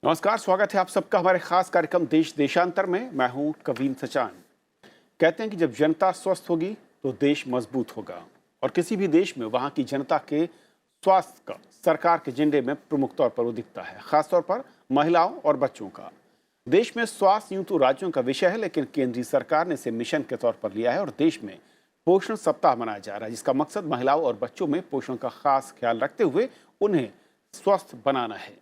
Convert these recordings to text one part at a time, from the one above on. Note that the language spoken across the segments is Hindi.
नमस्कार, स्वागत है आप सबका हमारे खास कार्यक्रम देश देशांतर में। मैं हूं कवीन सचान। कहते हैं कि जब जनता स्वस्थ होगी तो देश मजबूत होगा, और किसी भी देश में वहां की जनता के स्वास्थ्य का सरकार के एजेंडे में प्रमुख तौर पर वो दिखता है, खासतौर पर महिलाओं और बच्चों का। देश में स्वास्थ्य यूं तो राज्यों का विषय है, लेकिन केंद्रीय सरकार ने इसे मिशन के तौर पर लिया है और देश में पोषण सप्ताह मनाया जा रहा है, जिसका मकसद महिलाओं और बच्चों में पोषण का खास ख्याल रखते हुए उन्हें स्वस्थ बनाना है।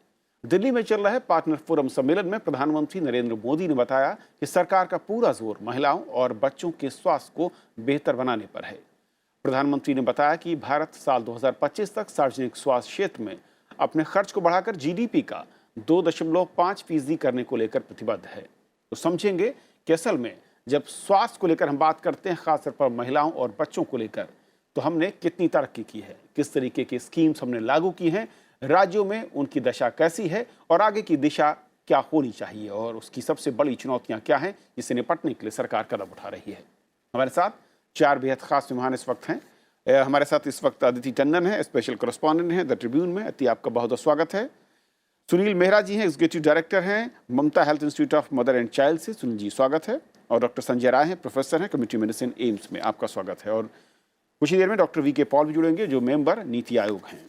दिल्ली में चल रहे पार्टनर फोरम सम्मेलन में प्रधानमंत्री नरेंद्र मोदी ने बताया कि सरकार का पूरा जोर महिलाओं और बच्चों के स्वास्थ्य को बेहतर बनाने पर है। प्रधानमंत्री ने बताया कि भारत साल 2025 तक सार्वजनिक स्वास्थ्य क्षेत्र में अपने खर्च को बढ़ाकर जीडीपी का 2.5% करने को लेकर प्रतिबद्ध है। तो समझेंगे कि असल में जब स्वास्थ्य को लेकर हम बात करते हैं, खासतौर पर महिलाओं और बच्चों को लेकर, तो हमने कितनी तरक्की की है, किस तरीके की स्कीम्स हमने लागू की हैं, राज्यों में उनकी दशा कैसी है और आगे की दिशा क्या होनी चाहिए, और उसकी सबसे बड़ी चुनौतियां क्या हैं जिससे निपटने के लिए सरकार कदम उठा रही है। हमारे साथ 4 बेहद खास मेहमान इस वक्त हैं। हमारे साथ इस वक्त अदिति टंडन है, स्पेशल कॉरेस्पॉन्डेंट हैं द ट्रिब्यून में। अति आपका बहुत बहुत स्वागत है। सुनील मेहरा जी हैं, एग्जीक्यूटिव डायरेक्टर हैं Mamta health institute of mother and child से। सुनील जी स्वागत है। और डॉक्टर संजय राय हैं, प्रोफेसर हैं कम्युनिटी मेडिसिन एम्स में। आपका स्वागत है। और कुछ ही देर में डॉक्टर वी.के. पॉल भी जुड़ेंगे, जो मेंबर नीति आयोग हैं।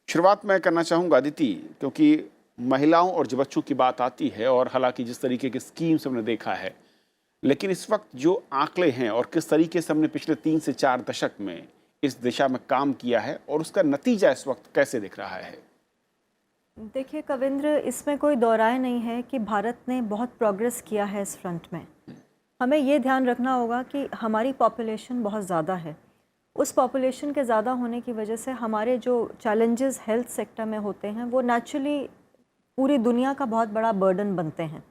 शुरुआत मैं करना चाहूँगा अदिति, क्योंकि महिलाओं और बच्चों की बात आती है, और हालांकि जिस तरीके की स्कीम्स हमने देखा है, लेकिन इस वक्त जो आंकड़े हैं और किस तरीके से हमने पिछले 3 से 4 दशक में इस दिशा में काम किया है, और उसका नतीजा इस वक्त कैसे दिख रहा है? देखिए कविंद्र, इसमें कोई दो राय नहीं है कि भारत ने बहुत प्रोग्रेस किया है इस फ्रंट में। हमें ये ध्यान रखना होगा कि हमारी पॉपुलेशन बहुत ज़्यादा है। उस पॉपुलेशन के ज़्यादा होने की वजह से हमारे जो चैलेंजेस हेल्थ सेक्टर में होते हैं वो नेचुरली पूरी दुनिया का बहुत बड़ा बर्डन बनते हैं।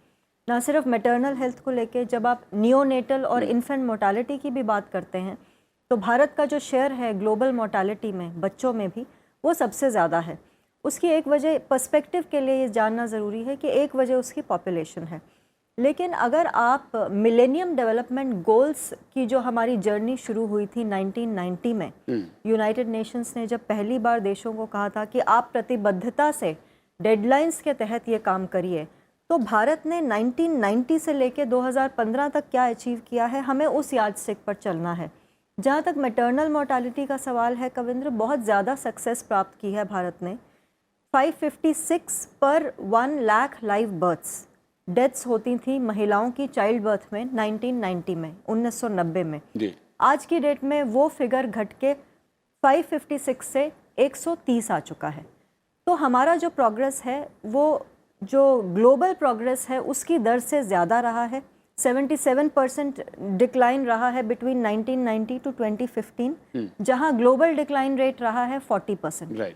ना सिर्फ मैटरनल हेल्थ को लेके, जब आप नियोनेटल और इन्फेंट मोर्टालिटी की भी बात करते हैं तो भारत का जो शेयर है ग्लोबल मोर्टालिटी में बच्चों में भी, वो सबसे ज़्यादा है। उसकी एक वजह, पर्सपेक्टिव के लिए ये जानना ज़रूरी है कि एक वजह उसकी पॉपुलेशन है। लेकिन अगर आप मिलेनियम डेवलपमेंट गोल्स की जो हमारी जर्नी शुरू हुई थी 1990 में, यूनाइटेड नेशंस ने जब पहली बार देशों को कहा था कि आप प्रतिबद्धता से डेडलाइंस के तहत ये काम करिए, तो भारत ने 1990 से लेकर 2015 तक क्या अचीव किया है, हमें उस यार्डस्टिक पर चलना है। जहाँ तक मैटरनल मोर्टालिटी का सवाल है कविंद्र, बहुत ज़्यादा सक्सेस प्राप्त की है भारत ने। 556 पर 1 लाख लाइव बर्थ्स डेथ्स होती थी महिलाओं की चाइल्ड बर्थ में 1990 में, 1990 में। आज की डेट में वो फिगर घट के 556 से 130 आ चुका है। तो हमारा जो प्रोग्रेस है वो जो ग्लोबल प्रोग्रेस है उसकी दर से ज़्यादा रहा है। 77% डिक्लाइन रहा है बिटवीन 1990 टू 2015, जहां ग्लोबल डिक्लाइन रेट रहा है 40%।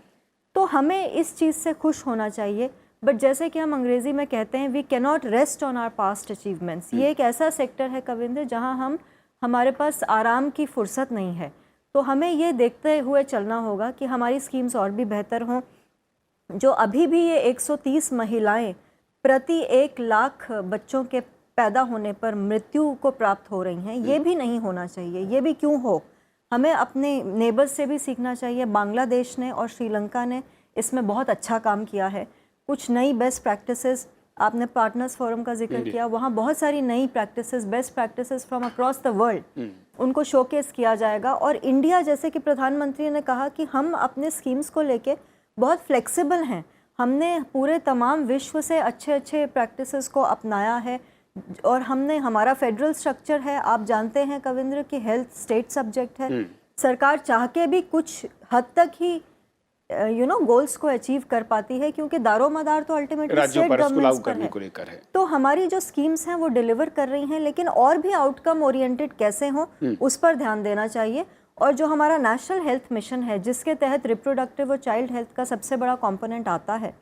तो हमें इस चीज़ से खुश होना चाहिए। बट जैसे कि हम अंग्रेजी में कहते हैं, we cannot rest on our past achievements. ये एक ऐसा सेक्टर है कविंद्र जहां हमारे पास आराम की फुर्सत नहीं है। तो हमें ये देखते हुए चलना होगा कि हमारी स्कीम्स और भी बेहतर हों। जो अभी भी ये 130 महिलाएं प्रति 1 लाख बच्चों के पैदा होने पर मृत्यु को प्राप्त हो रही हैं, ये भी नहीं होना चाहिए। ये भी क्यों हो, हमें अपने नेबर्स से भी सीखना चाहिए। बांग्लादेश ने और श्रीलंका ने इसमें बहुत अच्छा काम किया है। कुछ नई बेस्ट प्रैक्टिसेस, आपने पार्टनर्स फोरम का जिक्र किया, वहाँ बहुत सारी नई practices, best practices from across the world, उनको शोकेस किया जाएगा। और इंडिया, जैसे कि प्रधानमंत्री ने कहा कि हम अपने स्कीम्स को लेके बहुत फ्लेक्सिबल हैं। हमने पूरे तमाम विश्व से अच्छे अच्छे प्रैक्टिसेस को अपनाया है, और हमने, हमारा फेडरल स्ट्रक्चर है, आप जानते हैं कविंद्र कि हेल्थ स्टेट सब्जेक्ट है। सरकार चाह के भी कुछ हद तक ही गोल्स को अचीव कर पाती है, क्योंकि दारोमदार तो अल्टीमेटली स्टेट गवर्नमेंट्स पर है। तो हमारी जो स्कीम्स हैं वो डिलीवर कर रही हैं, लेकिन और भी आउटकम ओरिएंटेड कैसे हों उस पर ध्यान देना चाहिए। और जो हमारा नेशनल हेल्थ मिशन है, जिसके तहत रिप्रोडक्टिव और चाइल्ड हेल्थ का सबसे बड़ा कंपोनेंट आता है,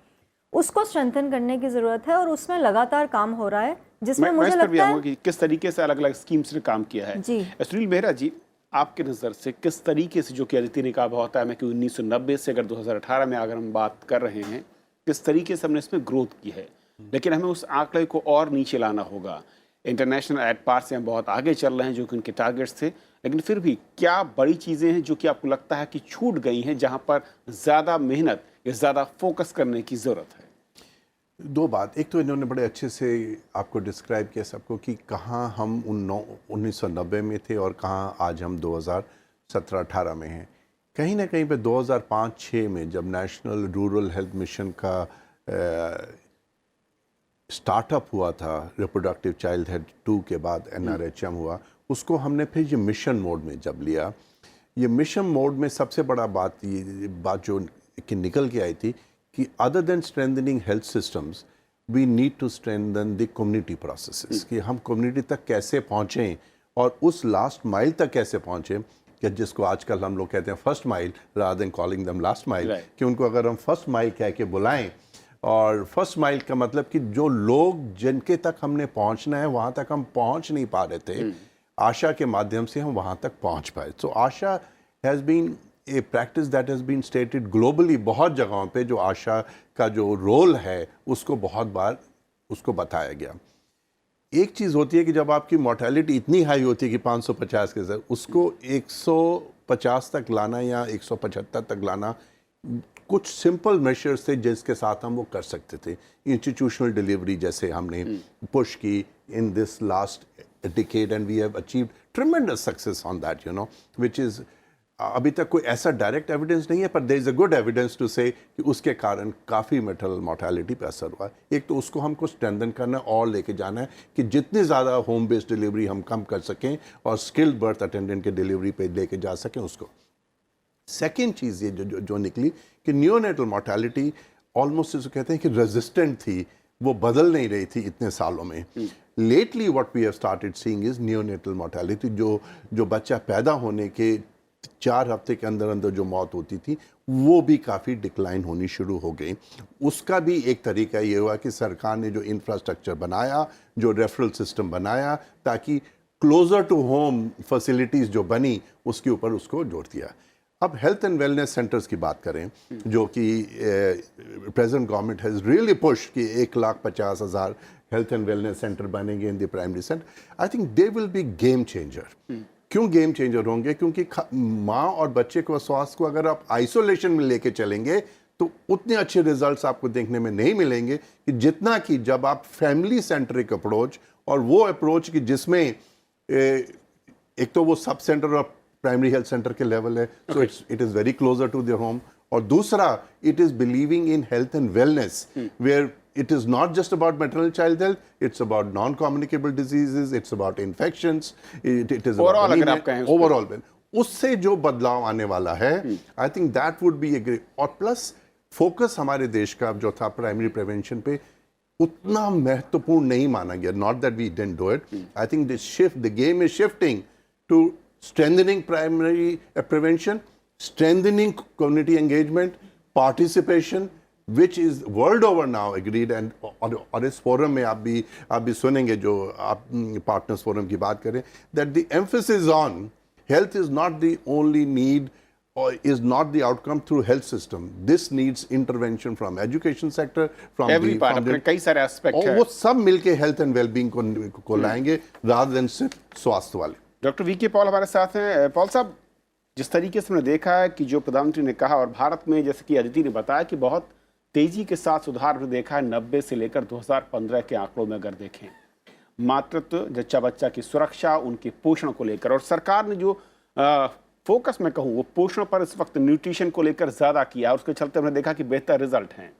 उसको स्ट्रेंथन करने की जरूरत है, और उसमें लगातार काम हो रहा है, जिसमें मुझे लगता है कि किस तरीके से अलग अलग स्कीम्स ने काम किया है। जी सुनील मेहरा जी, आपके नज़र से किस तरीके से, जो कि अदिति ने कहा होता है कि 1990 से अगर 2018 में अगर हम बात कर रहे हैं, किस तरीके से हमने इसमें ग्रोथ की है, लेकिन हमें उस आंकड़े को और नीचे लाना होगा। इंटरनेशनल एड पार से हम बहुत आगे चल रहे हैं, जो कि उनके टारगेट्स थे, लेकिन फिर भी क्या बड़ी चीज़ें हैं जो कि आपको लगता है कि छूट गई हैं, जहाँ पर ज़्यादा मेहनत या ज़्यादा फोकस करने की ज़रूरत है? दो बात, एक तो इन्होंने बड़े अच्छे से आपको डिस्क्राइब किया सबको कि कहाँ हम 1990 में थे और कहाँ आज हम 2017-18 में हैं। कहीं ना कहीं पे 2005-6 में जब नेशनल रूरल हेल्थ मिशन का स्टार्टअप हुआ था, रिप्रोडक्टिव चाइल्ड हेल्थ 2 के बाद NRHM हुआ, उसको हमने फिर ये मिशन मोड में जब लिया। ये मिशन मोड में सबसे बड़ा बात जो कि निकल के आई थी कि other than strengthening health systems we need to strengthen the community processes, कि हम कम्युनिटी तक कैसे पहुँचें और उस लास्ट माइल तक कैसे पहुँचें, कि जिसको आजकल हम लोग कहते हैं first mile rather than calling them last mile, कि उनको अगर हम फर्स्ट माइल कह के बुलाएं, और फर्स्ट माइल का मतलब कि जो लोग जिनके तक हमने पहुंचना है वहां तक हम पहुंच नहीं पा रहे थे, आशा के माध्यम से हम वहां तक पहुंच पाए। So ASHA has been a practice that has been stated globally, बहुत जगहों पे जो आशा का जो रोल है उसको बहुत बार उसको बताया गया। एक चीज़ होती है कि जब आपकी मोर्टेलिटी इतनी हाई होती है कि 550 के सर, उसको 150 तक लाना या 175 तक लाना, कुछ सिंपल मेजर्स थे जिसके साथ हम वो कर सकते थे। इंस्टीट्यूशनल डिलीवरी जैसे हमने पुश की in this last decade and we have achieved tremendous success on that, you know, which is अभी तक कोई ऐसा डायरेक्ट एविडेंस नहीं है, पर there is a good evidence to say कि उसके कारण काफ़ी मेटरनल मोर्टेलिटी पे असर हुआ है। एक तो उसको हमको स्ट्रेंथन करना और लेके जाना है कि जितनी ज़्यादा होम बेस्ड डिलीवरी हम कम कर सकें और स्किल्ड बर्थ अटेंडेंट के डिलीवरी पे लेके जा सकें उसको। सेकेंड चीज़ ये जो निकली कि नियोनेटल मोर्टेलिटी ऑलमोस्ट जिसको कहते हैं कि रेजिस्टेंट थी, वो बदल नहीं रही थी इतने सालों में। Lately what we have started seeing is neonatal mortality, जो बच्चा पैदा होने के 4 हफ्ते के अंदर अंदर जो मौत होती थी वो भी काफ़ी डिक्लाइन होनी शुरू हो गई। उसका भी एक तरीका ये हुआ कि सरकार ने जो इंफ्रास्ट्रक्चर बनाया, जो रेफरल सिस्टम बनाया, ताकि क्लोजर टू होम फैसिलिटीज़ जो बनी उसके ऊपर उसको जोड़ दिया। अब हेल्थ एंड वेलनेस सेंटर्स की बात करें, जो कि present government has really push कि 1,50,000 हेल्थ एंड वेलनेस सेंटर बनेंगे in the primary centre. I think they will be game changer. क्यों गेम चेंजर होंगे? क्योंकि माँ और बच्चे को स्वास्थ्य को अगर आप आइसोलेशन में लेके चलेंगे तो उतने अच्छे रिजल्ट्स आपको देखने में नहीं मिलेंगे कि जितना कि जब आप फैमिली सेंट्रिक अप्रोच, और वो अप्रोच कि जिसमें एक तो वो सब सेंटर और प्राइमरी हेल्थ सेंटर के लेवल है, so it is very closer to their home, और दूसरा it is believing in health and wellness where it is not just about maternal child health, it's about non-communicable diseases, it's about infections, it is overall, about अगर आप कहें overall उससे जो बदलाव आने वाला है, I think that would be a great, और प्लस फोकस हमारे देश का जो था प्राइमरी प्रिवेंशन पे उतना महत्वपूर्ण नहीं माना गया। Not that we didn't do it, I think the game is shifting to strengthening primary prevention, strengthening community engagement, participation, which is world over now agreed, and और इस फोरम में आप भी सुनेंगे, जो आप पार्टनर्स फोरम की बात करें, that the emphasis on health is not the only need or is not the outcome through health system. This needs intervention from education sector, from every part, अपने कई सारे एस्पेक्ट हैं, वो सब मिलके हेल्थ एंड वेलबींग को लाएंगे rather than सिर्फ स्वास्थ्य वाले। डॉक्टर वी के पॉल हमारे साथ हैं। पॉल साहब, जिस तरीके से हमने देखा है कि जो प्रधानमंत्री ने कहा, और भारत में जैसे कि अदिति ने बताया कि बहुत तेजी के साथ सुधार हमने देखा है 90 से लेकर 2015 के आंकड़ों में अगर देखें, मातृत्व, जच्चा बच्चा की सुरक्षा, उनके पोषण को लेकर, और सरकार ने जो फोकस मैं कहूँ वो पोषण पर इस वक्त न्यूट्रिशन को लेकर ज़्यादा किया है, उसके चलते हमने देखा कि बेहतर रिजल्ट हैं।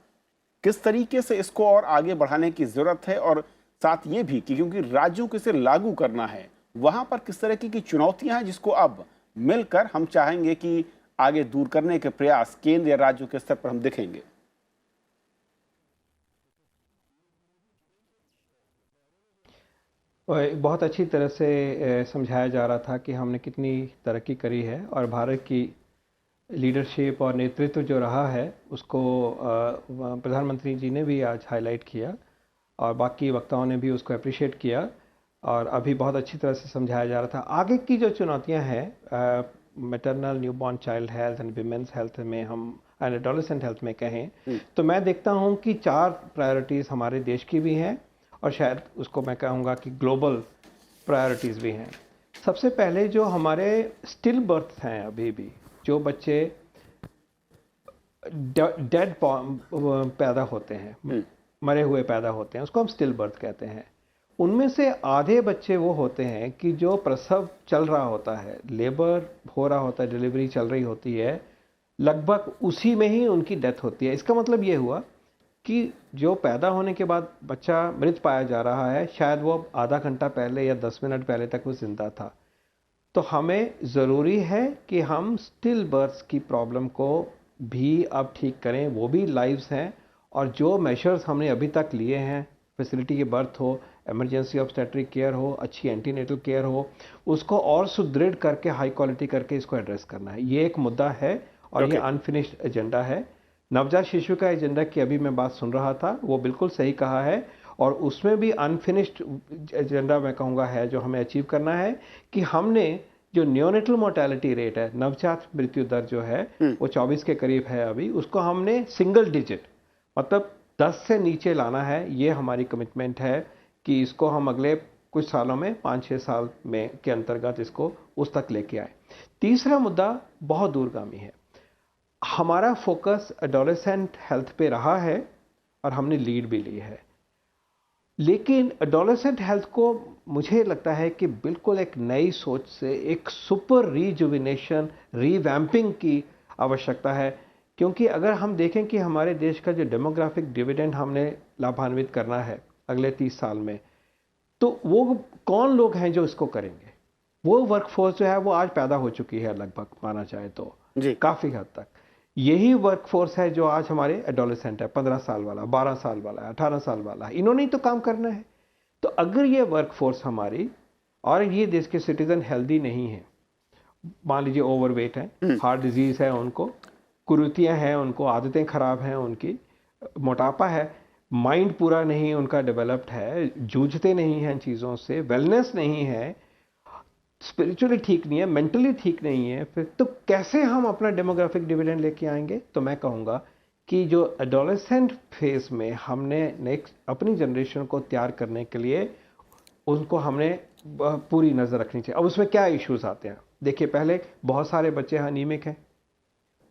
किस तरीके से इसको और आगे बढ़ाने की ज़रूरत है, और साथ ये भी कि क्योंकि राज्यों को इसे लागू करना है, वहाँ पर किस तरह की चुनौतियाँ हैं जिसको अब मिलकर हम चाहेंगे कि आगे दूर करने के प्रयास केंद्र या राज्यों के स्तर पर हम देखेंगे? बहुत अच्छी तरह से समझाया जा रहा था कि हमने कितनी तरक्की करी है, और भारत की लीडरशिप और नेतृत्व जो रहा है उसको प्रधानमंत्री जी ने भी आज हाईलाइट किया, और बाकी वक्ताओं ने भी उसको अप्रिशिएट किया, और अभी बहुत अच्छी तरह से समझाया जा रहा था। आगे की जो चुनौतियां हैं maternal newborn child health and women's health में, हम एंड एडोलेसेंट हेल्थ में कहें, तो मैं देखता हूं कि 4 प्रायोरिटीज़ हमारे देश की भी हैं, और शायद उसको मैं कहूँगा कि ग्लोबल प्रायोरिटीज़ भी हैं। सबसे पहले जो हमारे स्टिल बर्थ हैं, अभी भी जो बच्चे डेड पैदा होते हैं, मरे हुए पैदा होते हैं, उसको हम स्टिल बर्थ कहते हैं। उनमें से आधे बच्चे वो होते हैं कि जो प्रसव चल रहा होता है, लेबर हो रहा होता है, डिलीवरी चल रही होती है, लगभग उसी में ही उनकी डेथ होती है। इसका मतलब ये हुआ कि जो पैदा होने के बाद बच्चा मृत पाया जा रहा है, शायद वो आधा घंटा पहले या 10 मिनट पहले तक वो जिंदा था। तो हमें ज़रूरी है कि हम स्टिल बर्थ्स की प्रॉब्लम को भी अब ठीक करें, वो भी लाइव्स हैं। और जो मेजर्स हमने अभी तक लिए हैं, फैसिलिटी की बर्थ हो, इमरजेंसी ऑब्स्टेट्रिक केयर हो, अच्छी एंटीनेटल केयर हो, उसको और सुदृढ़ करके हाई क्वालिटी करके इसको एड्रेस करना है। ये एक मुद्दा है और ये अनफिनिश्ड एजेंडा है। नवजात शिशु का एजेंडा की अभी मैं बात सुन रहा था, वो बिल्कुल सही कहा है, और उसमें भी अनफिनिश्ड एजेंडा मैं कहूँगा है जो हमें अचीव करना है कि हमने जो न्योनेटल मोर्टेलिटी रेट है, नवजात मृत्यु दर जो है वो 24 के करीब है अभी, उसको हमने सिंगल डिजिट मतलब 10 से नीचे लाना है। ये हमारी कमिटमेंट है कि इसको हम अगले कुछ सालों में 5-6 साल में के अंतर्गत इसको उस तक लेके आए। तीसरा मुद्दा बहुत दूरगामी है। हमारा फोकस एडोलेसेंट हेल्थ पे रहा है और हमने लीड भी ली है, लेकिन एडोलेसेंट हेल्थ को मुझे लगता है कि बिल्कुल एक नई सोच से एक सुपर रीजुविनेशन, रीवैम्पिंग की आवश्यकता है। क्योंकि अगर हम देखें कि हमारे देश का जो डेमोग्राफिक डिविडेंड हमने लाभान्वित करना है अगले 30 साल में, तो वो कौन लोग हैं जो इसको करेंगे? वो वर्कफोर्स जो है वो आज पैदा हो चुकी है लगभग, माना जाए तो काफ़ी हद तक। यही वर्कफोर्स है जो आज हमारे एडोलेसेंट है, 15 साल वाला, 12 साल वाला, 18 साल वाला, इन्होंने ही तो काम करना है। तो अगर ये वर्कफोर्स हमारी और ये देश के सिटीजन हेल्दी नहीं है, मान लीजिए ओवरवेट है, हार्ट डिजीज है उनको, कुरीतियाँ हैं उनको, आदतें खराब हैं उनकी, मोटापा है, माइंड पूरा नहीं उनका डेवलप्ड है, जूझते नहीं हैं चीज़ों से, वेलनेस नहीं है, स्पिरिचुअली ठीक नहीं है, मेंटली ठीक नहीं है, फिर तो कैसे हम अपना डेमोग्राफिक डिविडेंड लेके आएंगे? तो मैं कहूँगा कि जो एडोलेसेंट फेज में हमने नेक्स्ट अपनी जनरेशन को तैयार करने के लिए उनको हमने पूरी नज़र रखनी चाहिए। अब उसमें क्या इश्यूज आते हैं? देखिए, पहले बहुत सारे बच्चे अनीमिक हैं,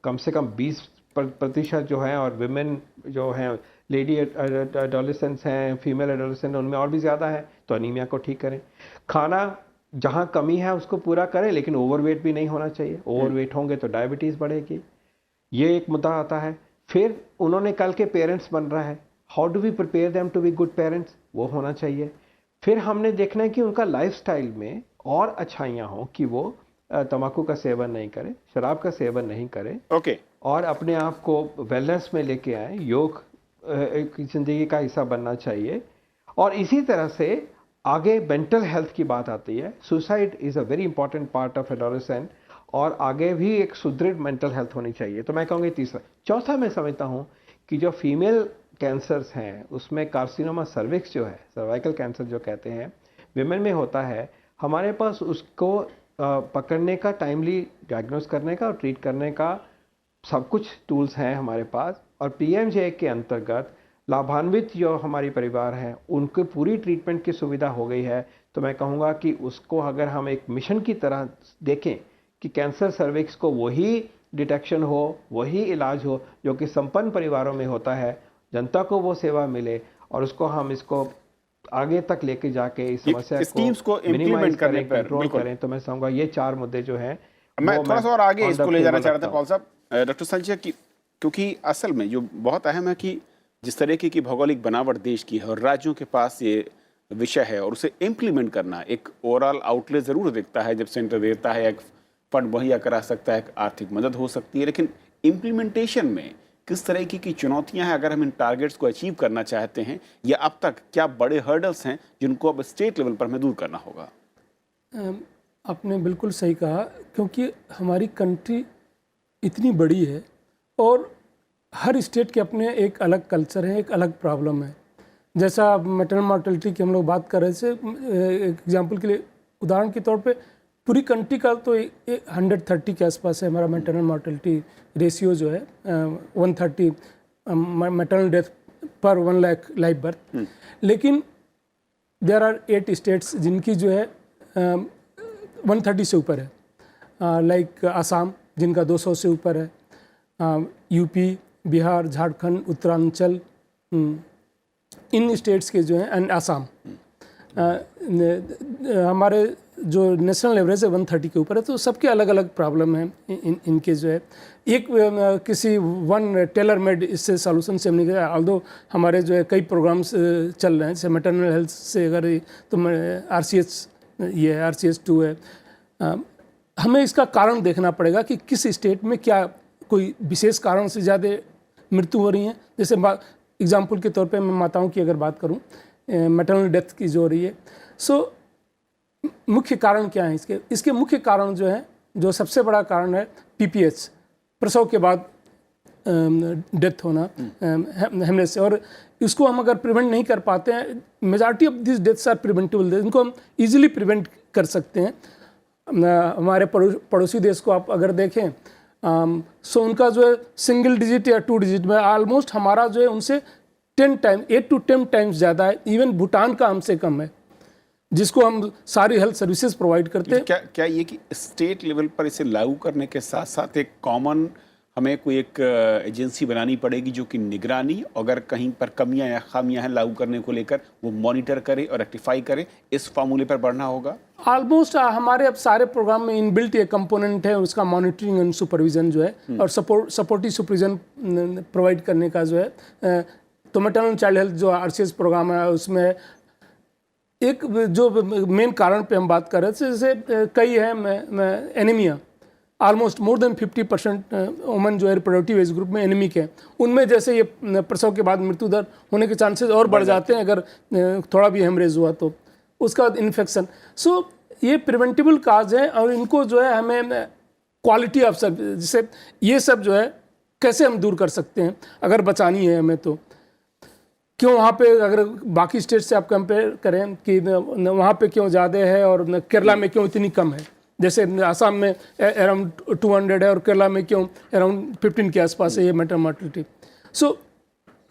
कम से कम 20% जो है, और विमेन जो हैं, लेडी एडोलेसेंट्स हैं, फीमेल एडोलेसेंट, उनमें और भी ज़्यादा है। तो अनीमिया को ठीक करें, खाना जहाँ कमी है उसको पूरा करें, लेकिन ओवरवेट भी नहीं होना चाहिए। ओवरवेट होंगे तो डायबिटीज़ बढ़ेगी, ये एक मुद्दा आता है। फिर उन्होंने कल के पेरेंट्स बन रहा है, how do we prepare them to be good parents, वो होना चाहिए। फिर हमने देखना है कि उनका लाइफस्टाइल में और अच्छाइयाँ हों कि वो तंबाकू का सेवन नहीं करें, शराब का सेवन नहीं करें, और अपने आप को वेलनेस में लेके आए। योग एक ज़िंदगी का हिस्सा बनना चाहिए। और इसी तरह से आगे मेंटल हेल्थ की बात आती है। Suicide is a very important part of adolescent, और आगे भी एक सुदृढ़ मेंटल हेल्थ होनी चाहिए। तो मैं कहूँगी तीसरा। चौथा, मैं समझता हूँ कि जो फीमेल कैंसर्स हैं उसमें कार्सिनोमा सर्विक्स जो है, सर्वाइकल कैंसर जो कहते हैं, विमेन में होता है। हमारे पास उसको पकड़ने का, टाइमली डायग्नोस करने का और ट्रीट करने का सब कुछ टूल्स हैं हमारे पास। और पीएमजे के अंतर्गत लाभान्वित जो हमारी परिवार हैं उनको पूरी ट्रीटमेंट की सुविधा हो गई है। तो मैं कहूँगा कि उसको अगर हम एक मिशन की तरह देखें कि कैंसर सर्विक्स को वही डिटेक्शन हो, वही इलाज हो जो कि संपन्न परिवारों में होता है, जनता को वो सेवा मिले, और उसको हम इसको आगे तक लेके जाके इस समस्या को मिनिमाइज करें, कंट्रोल करें। तो मैं समझूंगा ये 4 मुद्दे जो हैं, मैं थोड़ा सा और आगे इसको ले जाना चाह रहा था पॉल साहब, डॉक्टर संजय, क्योंकि असल में जो बहुत अहम है कि जिस तरीके की भौगोलिक बनावट देश की है और राज्यों के पास ये विषय है, और उसे इम्प्लीमेंट करना, एक ओवरऑल आउटले ज़रूर दिखता है जब सेंटर देता है, एक फंड मुहैया करा सकता है, आर्थिक मदद हो सकती है, लेकिन इम्प्लीमेंटेशन में किस तरह की चुनौतियां हैं अगर हम इन टारगेट्स को अचीव करना चाहते हैं, या अब तक क्या बड़े हर्डल्स हैं जिनको अब स्टेट लेवल पर हमें दूर करना होगा? आपने बिल्कुल सही कहा, क्योंकि हमारी कंट्री इतनी बड़ी है और हर स्टेट के अपने एक अलग कल्चर है, एक अलग प्रॉब्लम है। जैसा मैटरनल मॉर्टेलिटी की हम लोग बात कर रहे थे, एग्जांपल के लिए, उदाहरण के तौर पे पूरी कंट्री का तो 130 के आसपास है हमारा मैटरनल मॉर्टेलिटी रेशियो जो है, 130 मैटरनल डेथ पर 1 लाख लाइव बर्थ। लेकिन देयर आर 8 स्टेट्स जिनकी जो है 130 से ऊपर है, लाइक आसाम जिनका 200 से ऊपर है, यूपी, बिहार, झारखंड, उत्तरांचल, इन स्टेट्स के जो हैं एंड आसाम हमारे जो नेशनल एवरेज है 130 के ऊपर है, तो सबके अलग अलग प्रॉब्लम हैं इनके जो है। एक किसी वन टेलर मेड इससे सॉल्यूशन से हम नहीं गया, ऑल्दो हमारे जो है कई प्रोग्राम्स चल रहे हैं, जैसे मैटरनल हेल्थ से अगर तो RCH ये RCH 2 है। हमें इसका कारण देखना पड़ेगा कि किस स्टेट में क्या कोई विशेष कारण से ज़्यादा मृत्यु हो रही है। जैसे एग्जाम्पल के तौर पे मैं माताओं की अगर बात करूं, मैटरनल डेथ की जो हो रही है, सो मुख्य कारण क्या है इसके मुख्य कारण जो है, जो सबसे बड़ा कारण है PPH, प्रसव के बाद डेथ होना हेमरेज से, और इसको हम अगर प्रिवेंट नहीं कर पाते हैं, majority of this deaths are preventable, इनको हम इजीली प्रिवेंट कर सकते हैं। हमारे पड़ोसी देश को आप अगर देखें, सो उनका जो है सिंगल डिजिट या 2 डिजिट में ऑलमोस्ट हमारा जो है उनसे 8 to 10 टाइम्स ज़्यादा है। इवन भूटान का हमसे कम है, जिसको हम सारी हेल्थ सर्विसेज प्रोवाइड करते हैं। क्या ये कि स्टेट लेवल पर इसे लागू करने के साथ साथ एक कॉमन हमें कोई एक एजेंसी बनानी पड़ेगी जो कि निगरानी, अगर कहीं पर कमियां या खामियां हैं लागू करने को लेकर, वो मॉनिटर करे और रेक्टिफाई करे, इस फार्मूले पर बढ़ना होगा? ऑलमोस्ट हमारे अब सारे प्रोग्राम में इनबिल्ट ये कंपोनेंट है, उसका मॉनिटरिंग एंड सुपरविजन जो है, और सपोर्टिव सुपरविजन प्रोवाइड करने का जो है। तो मैटरनल चाइल्ड हेल्थ जो RCH प्रोग्राम है, उसमें एक जो मेन कारण पे हम बात कर रहे थे, जैसे कई है anaemia, almost more than 50% women जो है रिप्रोडक्टिव एज ग्रुप में एनीमिक है। उनमें जैसे ये प्रसव के बाद मृत्यु दर होने के चांसेस और बढ़ जाते हैं अगर थोड़ा भी हेमरेज हुआ तो। उसका बाद इन्फेक्शन, सो ये प्रिवेंटेबल काज है, और इनको जो है हमें क्वालिटी ऑफ सर्विस, जैसे ये सब जो है कैसे हम दूर कर सकते हैं अगर बचानी है हमें। तो क्यों वहाँ पे अगर बाकी स्टेट से आप कंपेयर करें कि वहाँ पे क्यों ज़्यादा है और केरला में क्यों इतनी कम है, जैसे आसाम में अराउंड 200 है और केरला में क्यों अराउंड 15 के आसपास है ये मैटर मॉर्टिलिटी। सो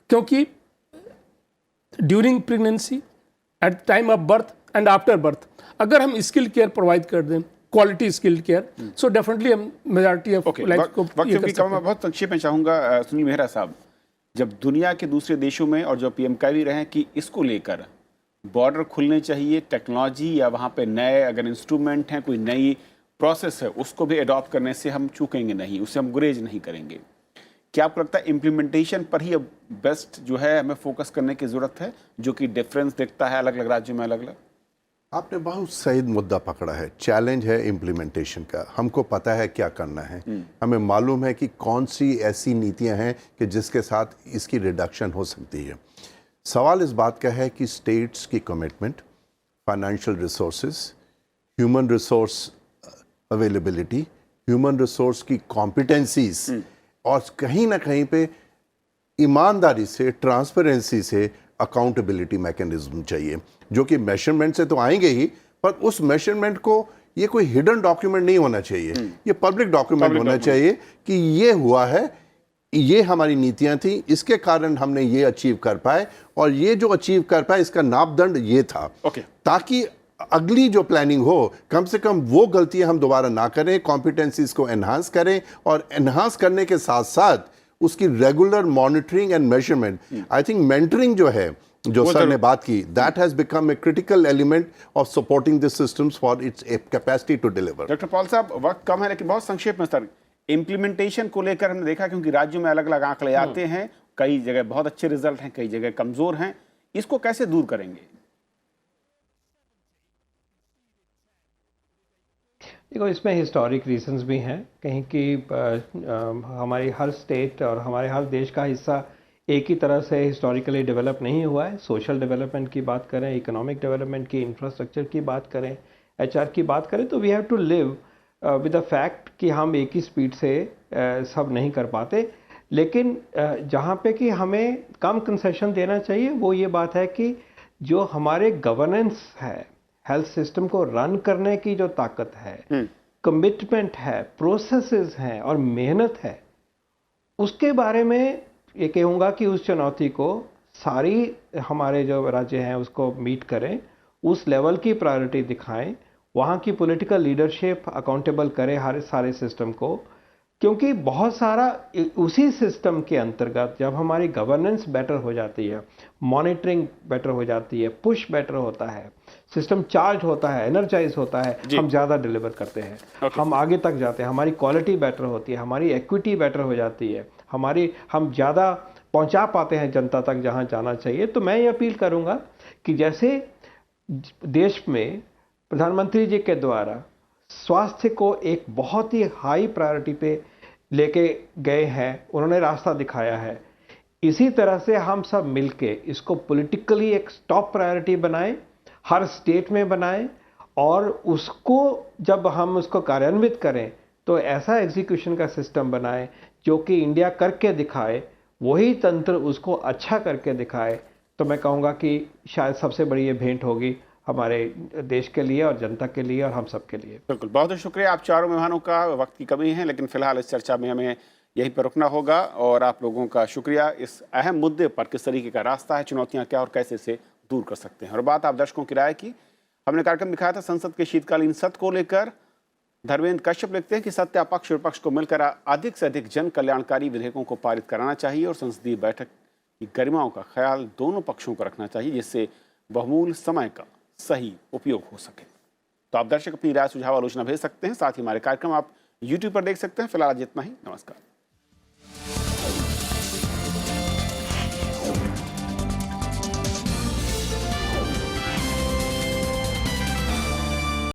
क्योंकि during pregnancy, at time of birth and after birth, अगर हम स्किल केयर प्रोवाइड कर दें, quality skill care, so definitely हम मेजॉरिटी ऑफ लाइफ को ये कर सकते हैं। मैं बहुत संक्षेप में चाहूँगा सुनील मेहरा साहब, जब दुनिया के दूसरे देशों में और जो PM कह भी रहे हैं कि इसको लेकर बॉर्डर खुलने चाहिए, टेक्नोलॉजी या वहाँ पे नए अगर इंस्ट्रूमेंट हैं, कोई नई प्रोसेस है, उसको भी अडॉप्ट करने से हम चूकेंगे नहीं, उससे हम गुरेज नहीं करेंगे। क्या आपको लगता है इम्प्लीमेंटेशन पर ही अब बेस्ट जो है हमें फोकस करने की ज़रूरत है, जो कि डिफरेंस दिखता है अलग अलग राज्यों में अलग अलग? आपने बहुत सही मुद्दा पकड़ा है। चैलेंज है इम्प्लीमेंटेशन का। हमको पता है क्या करना है, हमें मालूम है कि कौन सी ऐसी नीतियां हैं कि जिसके साथ इसकी रिडक्शन हो सकती है। सवाल इस बात का है कि स्टेट्स की commitment, financial resources, human resource availability, human resource की कॉम्पिटेंसीज, और कहीं ना कहीं पे ईमानदारी से, ट्रांसपेरेंसी से अकाउंटेबिलिटी मैकेनिज्म चाहिए, जो कि मेजरमेंट से तो आएंगे ही, पर उस मेजरमेंट को ये कोई हिडन डॉक्यूमेंट नहीं होना चाहिए, ये पब्लिक डॉक्यूमेंट होना चाहिए कि ये हुआ है, ये हमारी नीतियां थी, इसके कारण हमने ये अचीव कर पाए, और ये जो अचीव कर पाए इसका मापदंड ये था। ताकि अगली जो प्लानिंग हो, कम से कम वो गलतियां हम दोबारा ना करें, कॉम्पिटेंसीज को एनहांस करें, और एनहांस करने के साथ साथ उसकी regular monitoring and measurement. I think mentoring जो है, जो सर ने बात की, that has become a critical element of supporting this systems for its capacity to deliver. Doctor Paul साहब, वक्त कम है लेकिन बहुत संक्षेप में सर, इम्प्लीमेंटेशन को लेकर हमने देखा क्योंकि राज्यों में अलग अलग आंकड़े आते हैं, कई जगह बहुत अच्छे रिजल्ट हैं, कई जगह कमजोर हैं, इसको कैसे दूर करेंगे? देखो, इसमें हिस्टोरिक रीजंस भी हैं, कहीं कि हमारी हर स्टेट और हमारे हर देश का हिस्सा एक ही तरह से हिस्टोरिकली डेवलप नहीं हुआ है। सोशल डेवलपमेंट की बात करें, इकोनॉमिक डेवलपमेंट की, इंफ्रास्ट्रक्चर की बात करें, HR की बात करें, तो we have to live with the fact कि हम एक ही स्पीड से सब नहीं कर पाते। लेकिन जहाँ पे कि हमें कम कंसेशन देना चाहिए, वो ये बात है कि जो हमारे गवर्नेंस है, हेल्थ सिस्टम को रन करने की जो ताकत है, कमिटमेंट है, प्रोसेसेस हैं और मेहनत है, उसके बारे में ये कहूँगा कि उस चुनौती को सारी हमारे जो राज्य हैं उसको मीट करें, उस लेवल की प्रायोरिटी दिखाएं, वहाँ की पॉलिटिकल लीडरशिप अकाउंटेबल करे हर सारे सिस्टम को, क्योंकि बहुत सारा उसी सिस्टम के अंतर्गत जब हमारी गवर्नेंस बेटर हो जाती है, मॉनिटरिंग बेटर हो जाती है, पुश बेटर होता है, सिस्टम चार्ज होता है, एनर्जाइज होता है, हम ज़्यादा डिलीवर करते हैं, हम आगे तक जाते हैं, हमारी क्वालिटी बेटर होती है, हमारी एक्विटी बेटर हो जाती है, हम ज़्यादा पहुंचा पाते हैं जनता तक जहां जाना चाहिए। तो मैं ये अपील करूंगा कि जैसे देश में प्रधानमंत्री जी के द्वारा स्वास्थ्य को एक बहुत ही हाई प्रायोरिटी पे लेके गए हैं, उन्होंने रास्ता दिखाया है, इसी तरह से हम सब मिलके इसको पॉलिटिकली एक टॉप प्रायोरिटी बनाएं, हर स्टेट में बनाएं, और उसको जब हम उसको कार्यान्वित करें तो ऐसा एग्जीक्यूशन का सिस्टम बनाएं जो कि इंडिया करके दिखाए, वही तंत्र उसको अच्छा करके दिखाए। तो मैं कहूँगा कि शायद सबसे बड़ी ये भेंट होगी हमारे देश के लिए और जनता के लिए और हम सब के लिए। बिल्कुल, बहुत बहुत शुक्रिया। आप चारों मेहमानों का, वक्त की कमी है लेकिन फिलहाल इस चर्चा में हमें यहीं पर रुकना होगा, और आप लोगों का शुक्रिया इस अहम मुद्दे पर किस तरीके का रास्ता है, चुनौतियां क्या और कैसे इसे दूर कर सकते हैं। और बात आप दर्शकों की राय की, हमने कार्यक्रम दिखाया था संसद के शीतकालीन सत्र को लेकर। धर्मेंद्र कश्यप लिखते हैं कि सत्ता पक्ष और विपक्ष को मिलकर अधिक से अधिक जन कल्याणकारी विधेयकों को पारित कराना चाहिए और संसदीय बैठक की गरिमाओं का ख्याल दोनों पक्षों को रखना चाहिए, जिससे बहुमूल्य समय का सही उपयोग हो सके। तो आप दर्शक अपनी राय, सुझाव, आलोचना भेज सकते हैं। साथ ही हमारे कार्यक्रम आप YouTube पर देख सकते हैं। फिलहाल आज इतना ही। नमस्कार।